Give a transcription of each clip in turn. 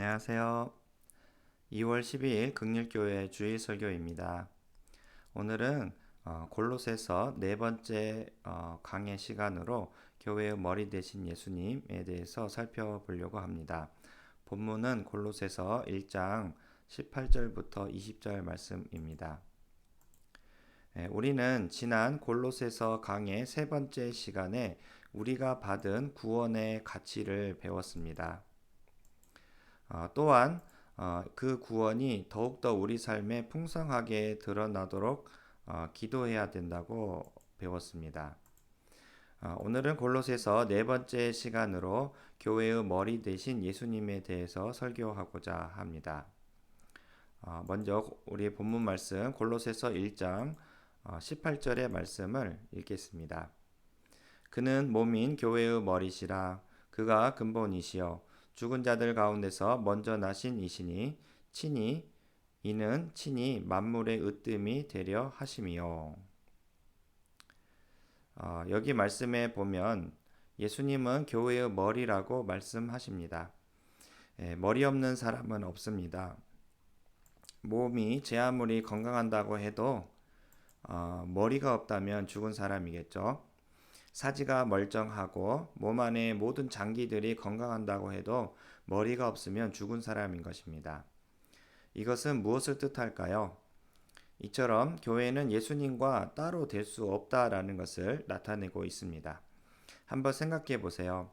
안녕하세요. 2월 12일 극률교회 주일 설교입니다. 오늘은 골로새서 네 번째 강의 시간으로 교회의 머리 되신 예수님에 대해서 살펴보려고 합니다. 본문은 골로새서 1장 18절부터 20절 말씀입니다. 우리는 지난 골로새서 강의 세 번째 시간에 우리가 받은 구원의 가치를 배웠습니다. 또한 그 구원이 더욱더 우리 삶에 풍성하게 드러나도록 기도해야 된다고 배웠습니다. 오늘은 골로새서 네 번째 시간으로 교회의 머리 대신 예수님에 대해서 설교하고자 합니다. 먼저 우리 본문 말씀 골로새서 1장 18절의 말씀을 읽겠습니다. 그는 몸인 교회의 머리시라. 그가 근본이시여 죽은 자들 가운데서 먼저 나신 이시니 이는 친히 만물의 으뜸이 되려 하심이요. 여기 말씀에 보면 예수님은 교회의 머리라고 말씀하십니다. 머리 없는 사람은 없습니다. 몸이 제 아무리 건강한다고 해도 머리가 없다면 죽은 사람이겠죠. 사지가 멀쩡하고 몸 안의 모든 장기들이 건강한다고 해도 머리가 없으면 죽은 사람인 것입니다. 이것은 무엇을 뜻할까요? 이처럼 교회는 예수님과 따로 될 수 없다라는 것을 나타내고 있습니다. 한번 생각해 보세요.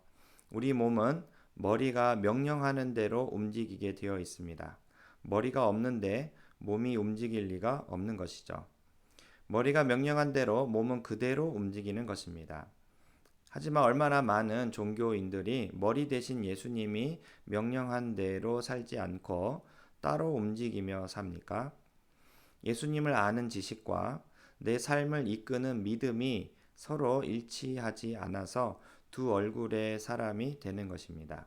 우리 몸은 머리가 명령하는 대로 움직이게 되어 있습니다. 머리가 없는데 몸이 움직일 리가 없는 것이죠. 머리가 명령한 대로 몸은 그대로 움직이는 것입니다. 하지만 얼마나 많은 종교인들이 머리 대신 예수님이 명령한 대로 살지 않고 따로 움직이며 삽니까? 예수님을 아는 지식과 내 삶을 이끄는 믿음이 서로 일치하지 않아서 두 얼굴의 사람이 되는 것입니다.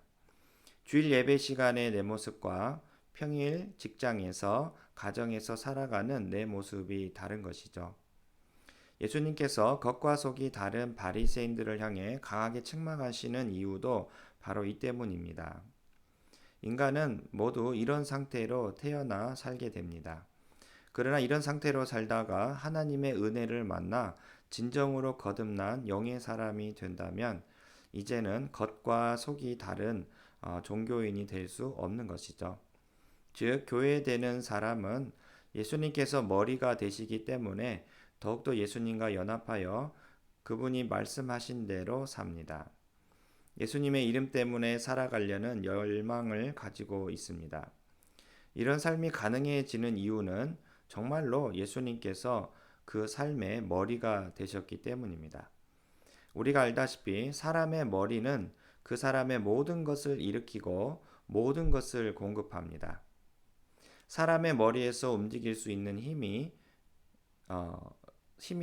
주일 예배 시간의 내 모습과 평일 직장에서 가정에서 살아가는 내 모습이 다른 것이죠. 예수님께서 겉과 속이 다른 바리새인들을 향해 강하게 책망하시는 이유도 바로 이 때문입니다. 인간은 모두 이런 상태로 태어나 살게 됩니다. 그러나 이런 상태로 살다가 하나님의 은혜를 만나 진정으로 거듭난 영의 사람이 된다면 이제는 겉과 속이 다른 종교인이 될 수 없는 것이죠. 즉 교회되는 사람은 예수님께서 머리가 되시기 때문에 더욱더 예수님과 연합하여 그분이 말씀하신 대로 삽니다. 예수님의 이름 때문에 살아가려는 열망을 가지고 있습니다. 이런 삶이 가능해지는 이유는 정말로 예수님께서 그 삶의 머리가 되셨기 때문입니다. 우리가 알다시피 사람의 머리는 그 사람의 모든 것을 일으키고 모든 것을 공급합니다. 사람의 머리에서 움직일 수 있는 힘이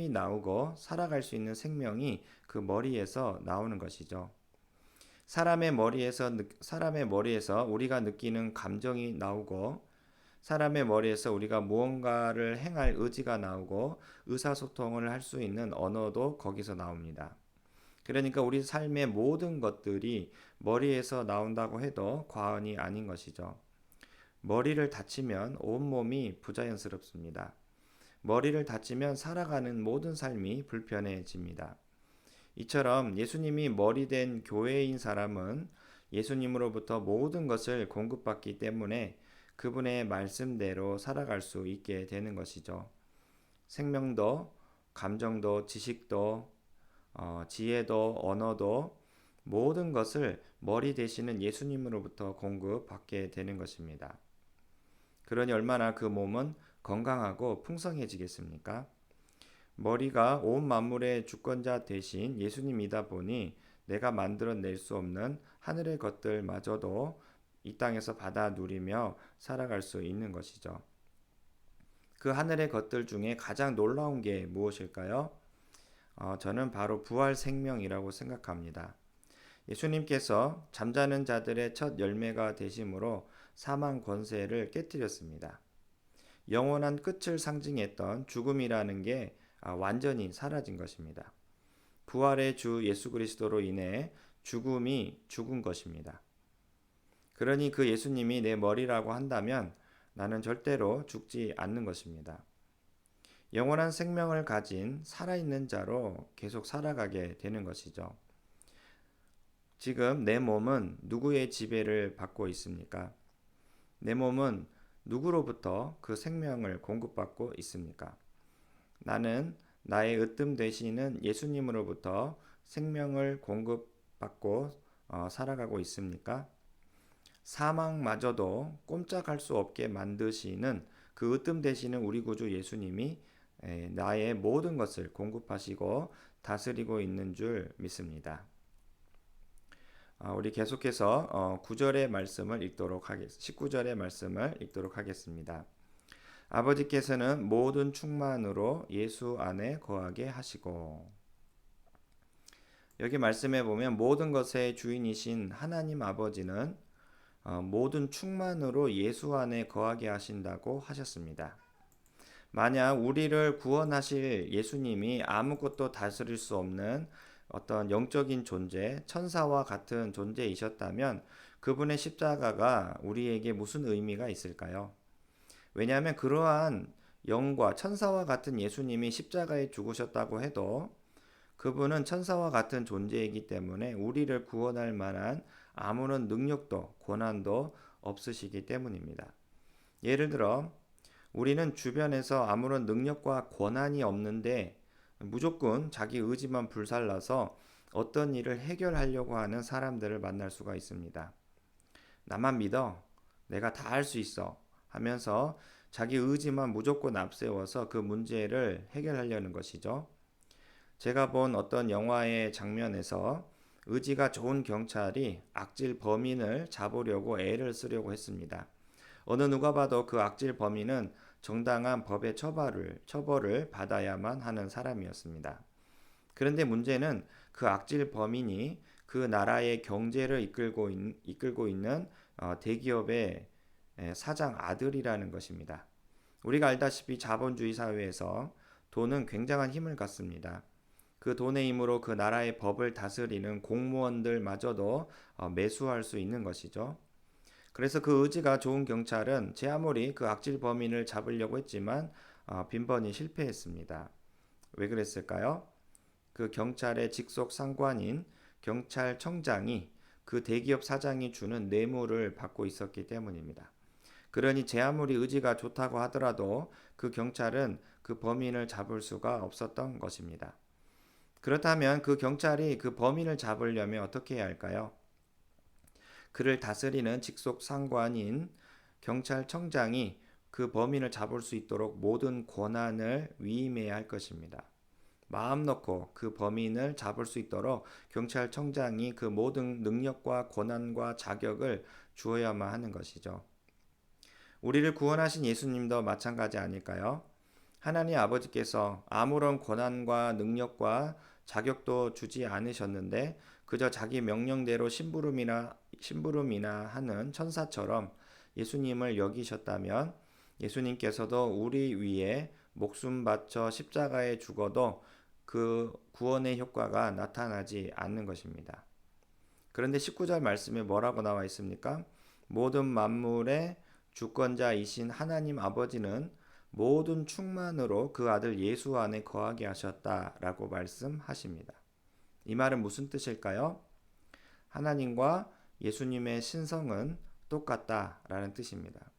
나오고 살아갈 수 있는 생명이 그 머리에서 나오는 것이죠. 사람의 머리에서 우리가 느끼는 감정이 나오고 사람의 머리에서 우리가 무언가를 행할 의지가 나오고 의사소통을 할 수 있는 언어도 거기서 나옵니다. 그러니까 우리 삶의 모든 것들이 머리에서 나온다고 해도 과언이 아닌 것이죠. 머리를 다치면 온몸이 부자연스럽습니다. 머리를 다치면 살아가는 모든 삶이 불편해집니다. 이처럼 예수님이 머리된 교회인 사람은 예수님으로부터 모든 것을 공급받기 때문에 그분의 말씀대로 살아갈 수 있게 되는 것이죠. 생명도, 감정도, 지식도, 지혜도, 언어도 모든 것을 머리 되시는 예수님으로부터 공급받게 되는 것입니다. 그러니 얼마나 그 몸은 건강하고 풍성해지겠습니까? 머리가 온 만물의 주권자 되신 예수님이다 보니 내가 만들어낼 수 없는 하늘의 것들마저도 이 땅에서 받아 누리며 살아갈 수 있는 것이죠. 그 하늘의 것들 중에 가장 놀라운 게 무엇일까요? 저는 바로 부활 생명이라고 생각합니다. 예수님께서 잠자는 자들의 첫 열매가 되심으로 사망 권세를 깨뜨렸습니다. 영원한 끝을 상징했던 죽음이라는 게 완전히 사라진 것입니다. 부활의 주 예수 그리스도로 인해 죽음이 죽은 것입니다. 그러니 그 예수님이 내 머리라고 한다면 나는 절대로 죽지 않는 것입니다. 영원한 생명을 가진 살아있는 자로 계속 살아가게 되는 것이죠. 지금 내 몸은 누구의 지배를 받고 있습니까? 내 몸은 누구로부터 그 생명을 공급받고 있습니까? 나는 나의 으뜸 되시는 예수님으로부터 생명을 공급받고 살아가고 있습니까? 사망마저도 꼼짝할 수 없게 만드시는 그 으뜸 되시는 우리 구주 예수님이 나의 모든 것을 공급하시고 다스리고 있는 줄 믿습니다. 우리 계속해서 9절의 말씀을 읽도록 하겠습니다. 19절의 말씀을 읽도록 하겠습니다. 아버지께서는 모든 충만으로 예수 안에 거하게 하시고. 여기 말씀에 보면 모든 것의 주인이신 하나님 아버지는 모든 충만으로 예수 안에 거하게 하신다고 하셨습니다. 만약 우리를 구원하실 예수님이 아무것도 다스릴 수 없는 어떤 영적인 존재, 천사와 같은 존재이셨다면 그분의 십자가가 우리에게 무슨 의미가 있을까요? 왜냐하면 그러한 영과 천사와 같은 예수님이 십자가에 죽으셨다고 해도 그분은 천사와 같은 존재이기 때문에 우리를 구원할 만한 아무런 능력도 권한도 없으시기 때문입니다. 예를 들어 우리는 주변에서 아무런 능력과 권한이 없는데 무조건 자기 의지만 불살라서 어떤 일을 해결하려고 하는 사람들을 만날 수가 있습니다. 나만 믿어. 내가 다 할 수 있어. 하면서 자기 의지만 무조건 앞세워서 그 문제를 해결하려는 것이죠. 제가 본 어떤 영화의 장면에서 의지가 좋은 경찰이 악질 범인을 잡으려고 애를 쓰려고 했습니다. 어느 누가 봐도 그 악질 범인은 정당한 법의 처벌을 받아야만 하는 사람이었습니다. 그런데 문제는 그 악질 범인이 그 나라의 경제를 이끌고 있는 대기업의 사장 아들이라는 것입니다. 우리가 알다시피 자본주의 사회에서 돈은 굉장한 힘을 갖습니다. 그 돈의 힘으로 그 나라의 법을 다스리는 공무원들마저도 매수할 수 있는 것이죠. 그래서 그 의지가 좋은 경찰은 제 아무리 그 악질 범인을 잡으려고 했지만 빈번히 실패했습니다. 왜 그랬을까요? 그 경찰의 직속 상관인 경찰청장이 그 대기업 사장이 주는 뇌물을 받고 있었기 때문입니다. 그러니 제 아무리 의지가 좋다고 하더라도 그 경찰은 그 범인을 잡을 수가 없었던 것입니다. 그렇다면 그 경찰이 그 범인을 잡으려면 어떻게 해야 할까요? 그를 다스리는 직속 상관인 경찰청장이 그 범인을 잡을 수 있도록 모든 권한을 위임해야 할 것입니다. 마음 놓고 그 범인을 잡을 수 있도록 경찰청장이 그 모든 능력과 권한과 자격을 주어야만 하는 것이죠. 우리를 구원하신 예수님도 마찬가지 아닐까요? 하나님 아버지께서 아무런 권한과 능력과 자격도 주지 않으셨는데 그저 자기 명령대로 심부름이나 하는 천사처럼 예수님을 여기셨다면 예수님께서도 우리 위에 목숨 바쳐 십자가에 죽어도 그 구원의 효과가 나타나지 않는 것입니다. 그런데 19절 말씀에 뭐라고 나와 있습니까? 모든 만물의 주권자이신 하나님 아버지는 모든 충만으로 그 아들 예수 안에 거하게 하셨다라고 말씀하십니다. 이 말은 무슨 뜻일까요? 하나님과 예수님의 신성은 똑같다라는 뜻입니다.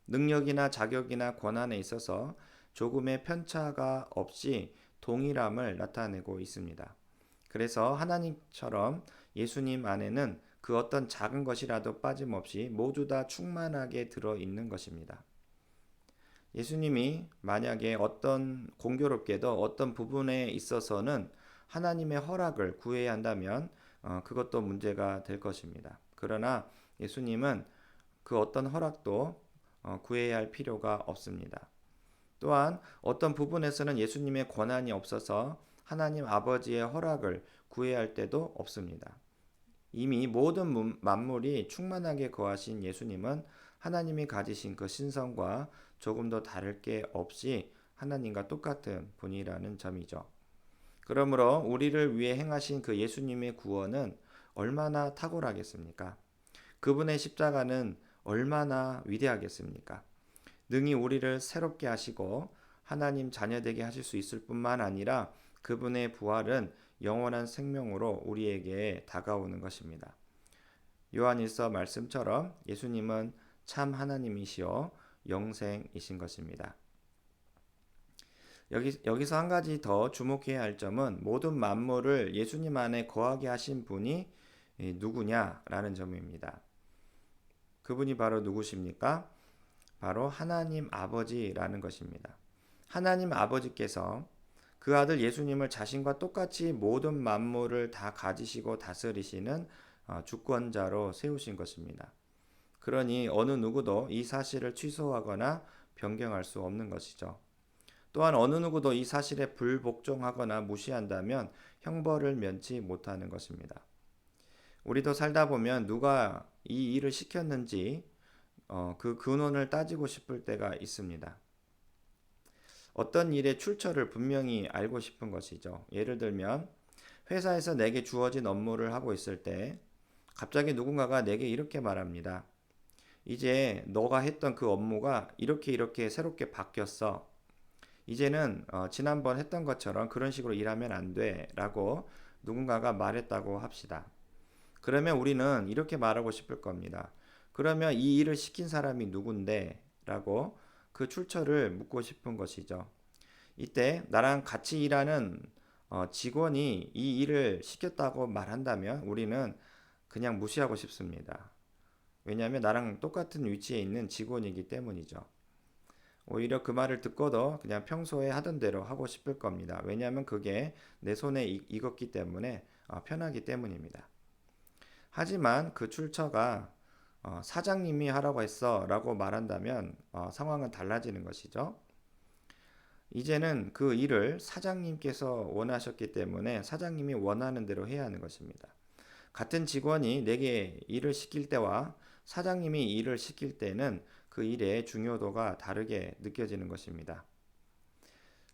능력이나 자격이나 권한에 있어서 조금의 편차가 없이 동일함을 나타내고 있습니다. 그래서 하나님처럼 예수님 안에는 그 어떤 작은 것이라도 빠짐없이 모두 다 충만하게 들어있는 것입니다. 예수님이 만약에 어떤 공교롭게도 어떤 부분에 있어서는 하나님의 허락을 구해야 한다면 그것도 문제가 될 것입니다. 그러나 예수님은 그 어떤 허락도 구해야 할 필요가 없습니다. 또한 어떤 부분에서는 예수님의 권한이 없어서 하나님 아버지의 허락을 구해야 할 때도 없습니다. 이미 모든 만물이 충만하게 거하신 예수님은 하나님이 가지신 그 신성과 조금도 다를 게 없이 하나님과 똑같은 분이라는 점이죠. 그러므로 우리를 위해 행하신 그 예수님의 구원은 얼마나 탁월하겠습니까? 그분의 십자가는 얼마나 위대하겠습니까? 능히 우리를 새롭게 하시고 하나님 자녀되게 하실 수 있을 뿐만 아니라 그분의 부활은 영원한 생명으로 우리에게 다가오는 것입니다. 요한일서 말씀처럼 예수님은 참 하나님이시요 영생이신 것입니다. 여기서 한 가지 더 주목해야 할 점은 모든 만물을 예수님 안에 거하게 하신 분이 누구냐라는 점입니다. 그분이 바로 누구십니까? 바로 하나님 아버지라는 것입니다. 하나님 아버지께서 그 아들 예수님을 자신과 똑같이 모든 만물을 다 가지시고 다스리시는 주권자로 세우신 것입니다. 그러니 어느 누구도 이 사실을 취소하거나 변경할 수 없는 것이죠. 또한 어느 누구도 이 사실에 불복종하거나 무시한다면 형벌을 면치 못하는 것입니다. 우리도 살다 보면 누가 이 일을 시켰는지 그 근원을 따지고 싶을 때가 있습니다. 어떤 일의 출처를 분명히 알고 싶은 것이죠. 예를 들면 회사에서 내게 주어진 업무를 하고 있을 때 갑자기 누군가가 내게 이렇게 말합니다. 이제 너가 했던 그 업무가 이렇게 새롭게 바뀌었어. 이제는 지난번 했던 것처럼 그런 식으로 일하면 안 돼 라고 누군가가 말했다고 합시다. 그러면 우리는 이렇게 말하고 싶을 겁니다. 그러면 이 일을 시킨 사람이 누군데? 라고 그 출처를 묻고 싶은 것이죠. 이때 나랑 같이 일하는 직원이 이 일을 시켰다고 말한다면 우리는 그냥 무시하고 싶습니다. 왜냐하면 나랑 똑같은 위치에 있는 직원이기 때문이죠. 오히려 그 말을 듣고도 그냥 평소에 하던 대로 하고 싶을 겁니다. 왜냐하면 그게 내 손에 익었기 때문에 편하기 때문입니다. 하지만 그 출처가 사장님이 하라고 했어 라고 말한다면 상황은 달라지는 것이죠. 이제는 그 일을 사장님께서 원하셨기 때문에 사장님이 원하는 대로 해야 하는 것입니다. 같은 직원이 내게 일을 시킬 때와 사장님이 일을 시킬 때는 그 일의 중요도가 다르게 느껴지는 것입니다.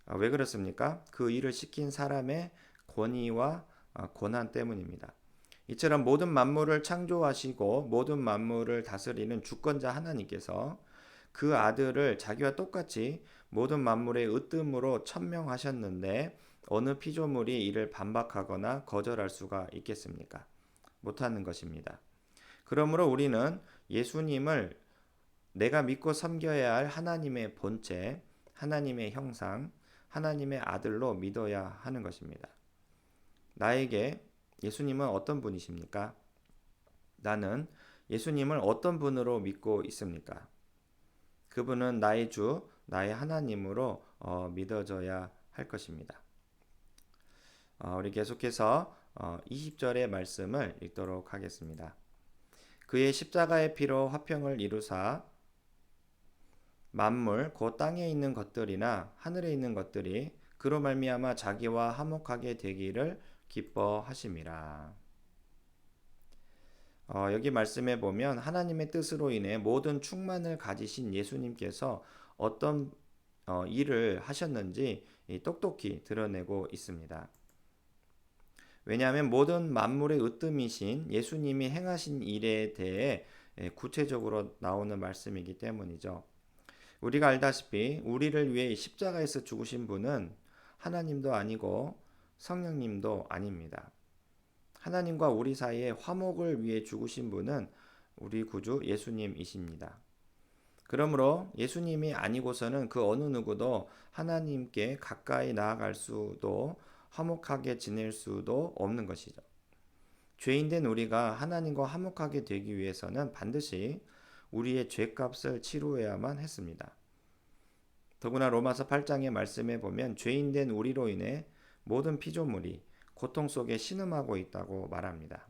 왜 그렇습니까? 그 일을 시킨 사람의 권위와 권한 때문입니다. 이처럼 모든 만물을 창조하시고 모든 만물을 다스리는 주권자 하나님께서 그 아들을 자기와 똑같이 모든 만물의 으뜸으로 천명하셨는데 어느 피조물이 이를 반박하거나 거절할 수가 있겠습니까? 못하는 것입니다. 그러므로 우리는 예수님을 내가 믿고 섬겨야 할 하나님의 본체, 하나님의 형상, 하나님의 아들로 믿어야 하는 것입니다. 나에게 예수님은 어떤 분이십니까? 나는 예수님을 어떤 분으로 믿고 있습니까? 그분은 나의 주, 나의 하나님으로 믿어져야 할 것입니다. 우리 계속해서 20절의 말씀을 읽도록 하겠습니다. 그의 십자가의 피로 화평을 이루사 만물 곧 땅에 있는 것들이나 하늘에 있는 것들이 그로 말미암아 자기와 화목하게 되기를 기뻐하심이라. 여기 말씀에 보면 하나님의 뜻으로 인해 모든 충만을 가지신 예수님께서 어떤 일을 하셨는지 똑똑히 드러내고 있습니다. 왜냐하면 모든 만물의 으뜸이신 예수님이 행하신 일에 대해 구체적으로 나오는 말씀이기 때문이죠. 우리가 알다시피 우리를 위해 십자가에서 죽으신 분은 하나님도 아니고 성령님도 아닙니다. 하나님과 우리 사이에 화목을 위해 죽으신 분은 우리 구주 예수님이십니다. 그러므로 예수님이 아니고서는 그 어느 누구도 하나님께 가까이 나아갈 수도 화목하게 지낼 수도 없는 것이죠. 죄인된 우리가 하나님과 화목하게 되기 위해서는 반드시 우리의 죄값을 치루어야만 했습니다. 더구나 로마서 8장의 말씀에 보면 죄인된 우리로 인해 모든 피조물이 고통 속에 신음하고 있다고 말합니다.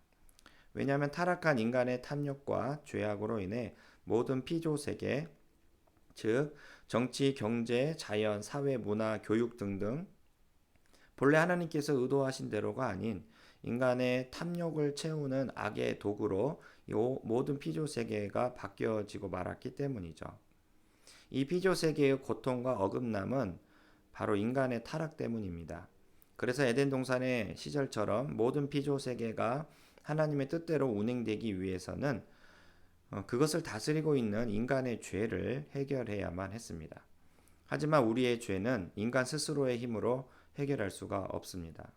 왜냐하면 타락한 인간의 탐욕과 죄악으로 인해 모든 피조세계, 즉 정치, 경제, 자연, 사회, 문화, 교육 등등 본래 하나님께서 의도하신 대로가 아닌 인간의 탐욕을 채우는 악의 도구로 이 모든 피조세계가 바뀌어지고 말았기 때문이죠. 이 피조세계의 고통과 어긋남은 바로 인간의 타락 때문입니다. 그래서 에덴 동산의 시절처럼 모든 피조세계가 하나님의 뜻대로 운행되기 위해서는 그것을 다스리고 있는 인간의 죄를 해결해야만 했습니다. 하지만 우리의 죄는 인간 스스로의 힘으로 해결할 수가 없습니다.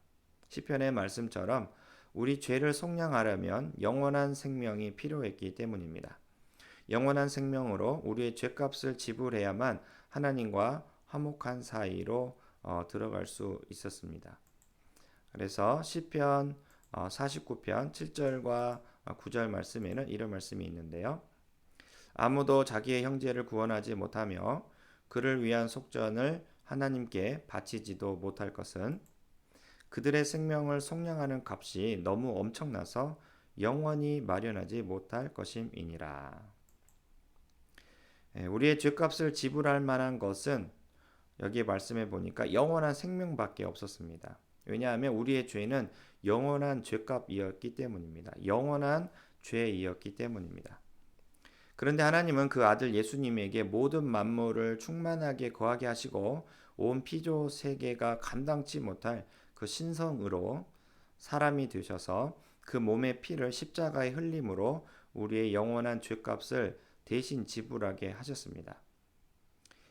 시편의 말씀처럼 우리 죄를 속량하려면 영원한 생명이 필요했기 때문입니다. 영원한 생명으로 우리의 죄값을 지불해야만 하나님과 화목한 사이로 들어갈 수 있었습니다. 그래서 시편 49편 7절과 9절 말씀에는 이런 말씀이 있는데요. 아무도 자기의 형제를 구원하지 못하며 그를 위한 속전을 하나님께 바치지도 못할 것은 그들의 생명을 속량하는 값이 너무 엄청나서 영원히 마련하지 못할 것임이니라. 우리의 죄값을 지불할 만한 것은 여기 말씀해 보니까 영원한 생명밖에 없었습니다. 왜냐하면 우리의 죄는 영원한 죄값이었기 때문입니다. 영원한 죄이었기 때문입니다. 그런데 하나님은 그 아들 예수님에게 모든 만물을 충만하게 거하게 하시고 온 피조 세계가 감당치 못할 그 신성으로 사람이 되셔서 그 몸의 피를 십자가에 흘림으로 우리의 영원한 죄값을 대신 지불하게 하셨습니다.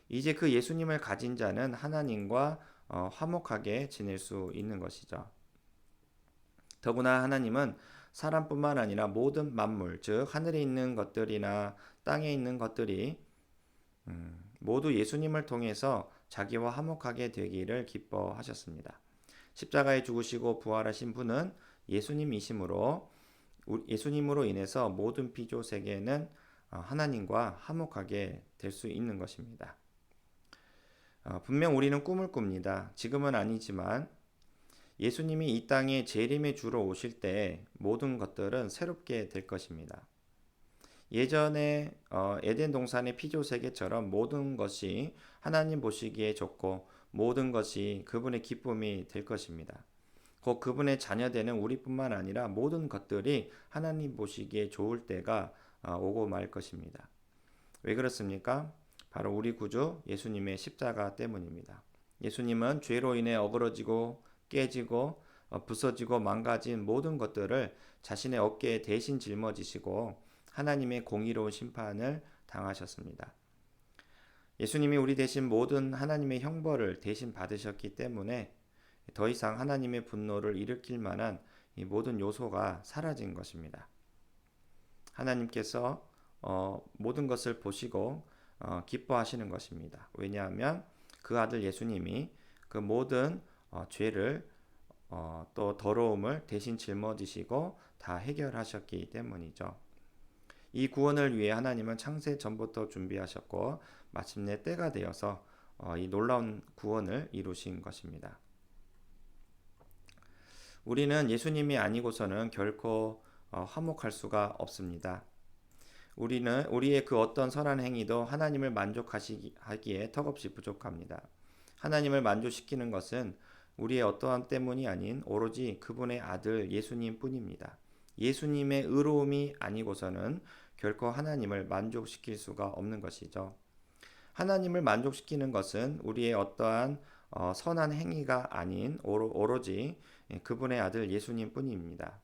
이제 그 예수님을 가진 자는 하나님과 화목하게 지낼 수 있는 것이죠. 더구나 하나님은 사람뿐만 아니라 모든 만물, 즉 하늘에 있는 것들이나 땅에 있는 것들이 모두 예수님을 통해서 자기와 화목하게 되기를 기뻐하셨습니다. 십자가에 죽으시고 부활하신 분은 예수님이시므로 예수님으로 인해서 모든 피조 세계는 하나님과 화목하게 될 수 있는 것입니다. 분명 우리는 꿈을 꿉니다. 지금은 아니지만 예수님이 이 땅에 재림의 주로 오실 때 모든 것들은 새롭게 될 것입니다. 예전에 에덴 동산의 피조 세계처럼 모든 것이 하나님 보시기에 좋고 모든 것이 그분의 기쁨이 될 것입니다. 곧 그분의 자녀되는 우리뿐만 아니라 모든 것들이 하나님 보시기에 좋을 때가 오고 말 것입니다. 왜 그렇습니까? 바로 우리 구주 예수님의 십자가 때문입니다. 예수님은 죄로 인해 어그러지고 깨지고 부서지고 망가진 모든 것들을 자신의 어깨에 대신 짊어지시고 하나님의 공의로운 심판을 당하셨습니다. 예수님이 우리 대신 모든 하나님의 형벌을 대신 받으셨기 때문에 더 이상 하나님의 분노를 일으킬 만한 이 모든 요소가 사라진 것입니다. 하나님께서 모든 것을 보시고 기뻐하시는 것입니다. 왜냐하면 그 아들 예수님이 그 모든 죄를 또 더러움을 대신 짊어지시고 다 해결하셨기 때문이죠. 이 구원을 위해 하나님은 창세 전부터 준비하셨고 마침내 때가 되어서 이 놀라운 구원을 이루신 것입니다. 우리는 예수님이 아니고서는 결코 화목할 수가 없습니다. 우리의 그 어떤 선한 행위도 하나님을 만족하기에 턱없이 부족합니다. 하나님을 만족시키는 것은 우리의 어떠함 때문이 아닌 오로지 그분의 아들 예수님 뿐입니다. 예수님의 의로움이 아니고서는 결코 하나님을 만족시킬 수가 없는 것이죠. 하나님을 만족시키는 것은 우리의 어떠한 선한 행위가 아닌 오로지 그분의 아들 예수님 뿐입니다.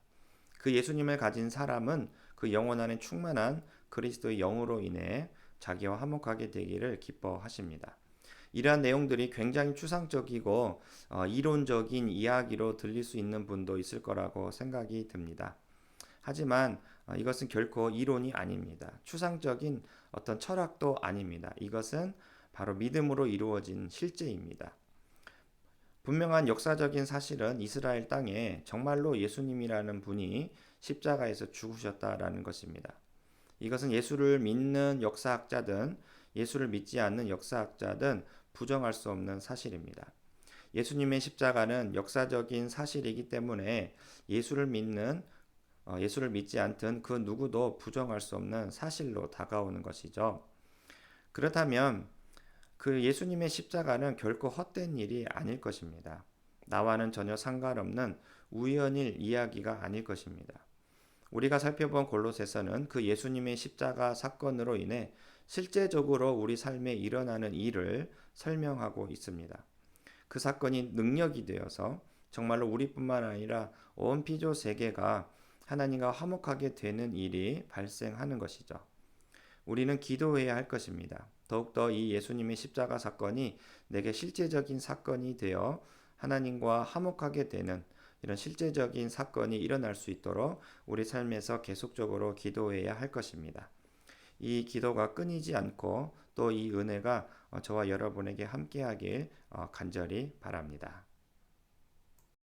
그 예수님을 가진 사람은 그 영혼 안에 충만한 그리스도의 영으로 인해 자기와 화목하게 되기를 기뻐하십니다. 이러한 내용들이 굉장히 추상적이고 이론적인 이야기로 들릴 수 있는 분도 있을 거라고 생각이 듭니다. 하지만 이것은 결코 이론이 아닙니다. 추상적인 어떤 철학도 아닙니다. 이것은 바로 믿음으로 이루어진 실제입니다. 분명한 역사적인 사실은 이스라엘 땅에 정말로 예수님이라는 분이 십자가에서 죽으셨다라는 것입니다. 이것은 예수를 믿는 역사학자든 예수를 믿지 않는 역사학자든 부정할 수 없는 사실입니다. 예수님의 십자가는 역사적인 사실이기 때문에 예수를 믿지 않든 그 누구도 부정할 수 없는 사실로 다가오는 것이죠. 그렇다면 그 예수님의 십자가는 결코 헛된 일이 아닐 것입니다. 나와는 전혀 상관없는 우연일 이야기가 아닐 것입니다. 우리가 살펴본 골로새서는 그 예수님의 십자가 사건으로 인해 실제적으로 우리 삶에 일어나는 일을 설명하고 있습니다. 그 사건이 능력이 되어서 정말로 우리뿐만 아니라 온 피조 세계가 하나님과 화목하게 되는 일이 발생하는 것이죠. 우리는 기도해야 할 것입니다. 더욱더 이 예수님의 십자가 사건이 내게 실제적인 사건이 되어 하나님과 화목하게 되는 이런 실제적인 사건이 일어날 수 있도록 우리 삶에서 계속적으로 기도해야 할 것입니다. 이 기도가 끊이지 않고 또 이 은혜가 저와 여러분에게 함께하길 간절히 바랍니다.